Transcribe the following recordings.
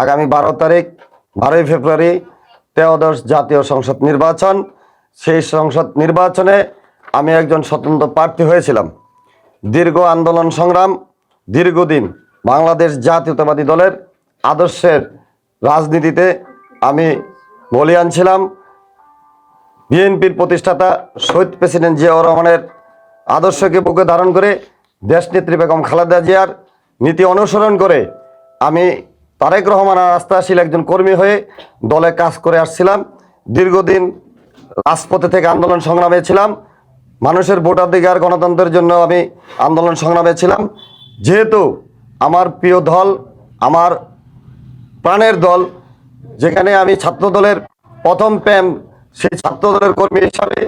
আগামী 12 তারিখ 12ই ফেব্রুয়ারি ত্রয়োদশ জাতীয় সংসদ নির্বাচন। সেই সংসদ নির্বাচনে আমি একজন স্বতন্ত্র প্রার্থী হয়েছিলাম। দীর্ঘ আন্দোলন সংগ্রাম, দীর্ঘদিন বাংলাদেশ জাতীয়তাবাদী দলের আদর্শের রাজনীতিতে আমি বলিয়ান ছিলাম। বিএনপির প্রতিষ্ঠাতা শহীদ প্রেসিডেন্ট জিয়াউর রহমানের আদর্শকে বুকে ধারণ করে দেশনেত্রী বেগম খালেদা জিয়ার নীতি অনুসরণ করে আমি তারেক রহমানের আস্থাশীল একজন কর্মী হয়ে দলে কাজ করে আসছিলাম। দীর্ঘদিন রাজপথে থেকে আন্দোলন সংগ্রামে ছিলাম। মানুষের ভোটাধিকার গণতন্ত্রের জন্য আমি আন্দোলন সংগ্রামে ছিলাম। যেহেতু আমার প্রিয় দল, আমার প্রাণের দল, যেখানে আমি ছাত্র দলের প্রথম প্রেম, সেই ছাত্র দলের কর্মী হিসাবে,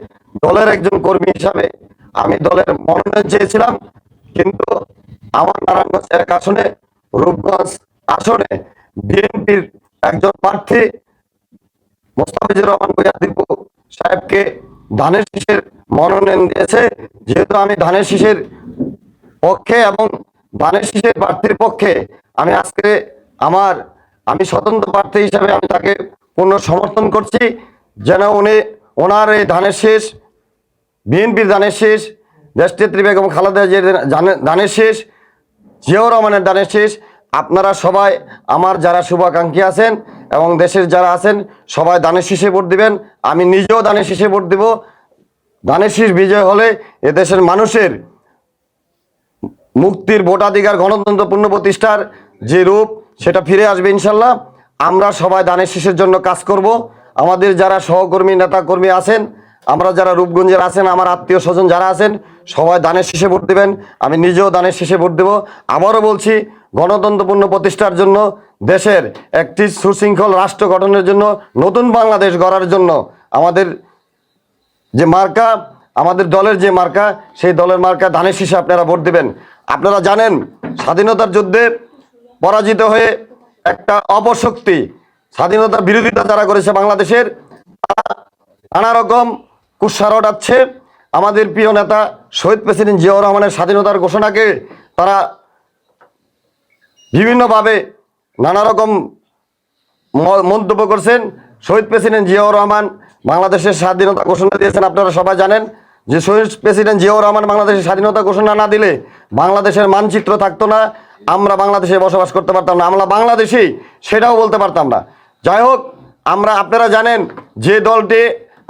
দলের একজন কর্মী হিসাবে আমি দলের মনোনয়ন চেয়েছিলাম। কিন্তু আমার নারায়ণগঞ্জ এক আসনে, রূপগঞ্জ আসনে বিএনপির একজন প্রার্থী মোস্তাফিজুর রহমান ভূঁইয়া দীপু সাহেবকে ধানের শীষের মনোনয়ন দিয়েছে। যেহেতু আমি ধানের শীষের পক্ষে এবং ধানের শীষের প্রার্থীর পক্ষে আমি আজকে আমি স্বতন্ত্র প্রার্থী হিসাবে আমি তাকে পূর্ণ সমর্থন করছি, যেন ওনার এই ধানের শীষ, বিএনপির ধানের শীষ, দেশনেত্রী বেগম খালেদা জিয়ার ধানের শীষ, জিয়াউর রহমানের ধানের শীষ, আপনারা সবাই আমার যারা শুভাকাঙ্ক্ষী আছেন এবং দেশের যারা আছেন সবাই ধানের শীষে ভোট দিবেন। আমি নিজেও ধানের শীষে ভোট দিব। ধানের শীষ বিজয় হলে এদেশের মানুষের মুক্তির, ভোটাধিকার, গণতন্ত্র পূর্ণ প্রতিষ্ঠার যে রূপ, সেটা ফিরে আসবে ইনশাল্লাহ। আমরা সবাই ধানের শীষের জন্য কাজ করব। আমাদের যারা সহকর্মী, নেতা কর্মী আছেন, আমরা যারা রূপগঞ্জের আছেন, আমার আত্মীয় স্বজন যারা আছেন, সবাই ধানের শীষে ভোট দেবেন। আমি নিজেও ধানের শীষে ভোট দেব। আবারও বলছি, গণতন্ত্রপূর্ণ প্রতিষ্ঠার জন্য, দেশের একটি সুশৃঙ্খল রাষ্ট্র গঠনের জন্য, নতুন বাংলাদেশ গড়ার জন্য আমাদের যে মার্কা, আমাদের দলের যে মার্কা, সেই দলের মার্কা ধানের শীষে আপনারা ভোট দেবেন। আপনারা জানেন, স্বাধীনতার যুদ্ধে পরাজিত হয়ে একটা অপশক্তি, স্বাধীনতার বিরোধিতা যারা করেছে বাংলাদেশের, নানা রকম কুৎসা রটাচ্ছে। আমাদের প্রিয় নেতা শহীদ প্রেসিডেন্ট জিয়াউর রহমানের স্বাধীনতার ঘোষণাকে তারা বিভিন্নভাবে নানা রকম মন্তব্য করছেন। শহীদ প্রেসিডেন্ট জিয়াউর রহমান বাংলাদেশের স্বাধীনতা ঘোষণা দিয়েছেন। আপনারা সবাই জানেন যে শহীদ প্রেসিডেন্ট জিয়াউর রহমান বাংলাদেশের স্বাধীনতা ঘোষণা না দিলে বাংলাদেশের মানচিত্র থাকতো না, আমরা বাংলাদেশে বসবাস করতে পারতাম না, আমরা বাংলাদেশি সেটাও বলতে পারতাম না। যাই হোক, আপনারা জানেন যে দলটি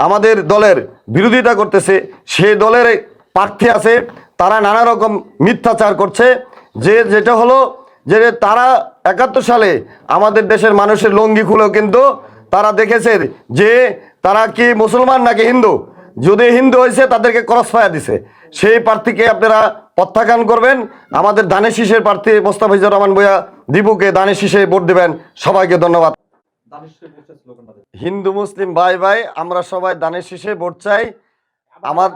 আমাদের দলের বিরোধিতা করতেছে, সেই দলের প্রার্থী আছে, তারা নানা রকম মিথ্যাচার করছে। যেটা হলো যে তারা 71 সালে আমাদের দেশের মানুষের লঙ্গি খুলেও কিন্তু তারা দেখেছে যে তারা কি মুসলমান নাকি হিন্দু। যদি হিন্দু হয়েছে তাদেরকে ক্রস ফায়ার দিছে। সেই প্রার্থীকে আপনারা প্রত্যাখ্যান করবেন। আমাদের ধানের শীষের প্রার্থী মোস্তাফিজুর রহমান ভূঁইয়া দীপুকে ধানের শীষে ভোট দেবেন। সবাইকে ধন্যবাদ। হিন্দু মুসলিম ভাই ভাই আমরা সবাই ধানের শীষে ভোট চাই। আমার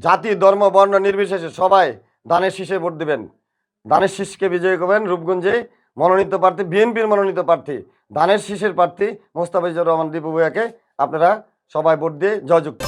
জাতি, ধর্ম, বর্ণ নির্বিশেষে সবাই ধানের শীষে ভোট দিবেন। ধানের শীষকে বিজয়ী করবেন। রূপগঞ্জে মনোনীত প্রার্থী, বিএনপির মনোনীত প্রার্থী, ধানের শীষের প্রার্থী মোস্তাফিজুর রহমান দীপু ভূঁইয়াকে আপনারা সবাই ভোট দিয়ে জয়যুক্ত।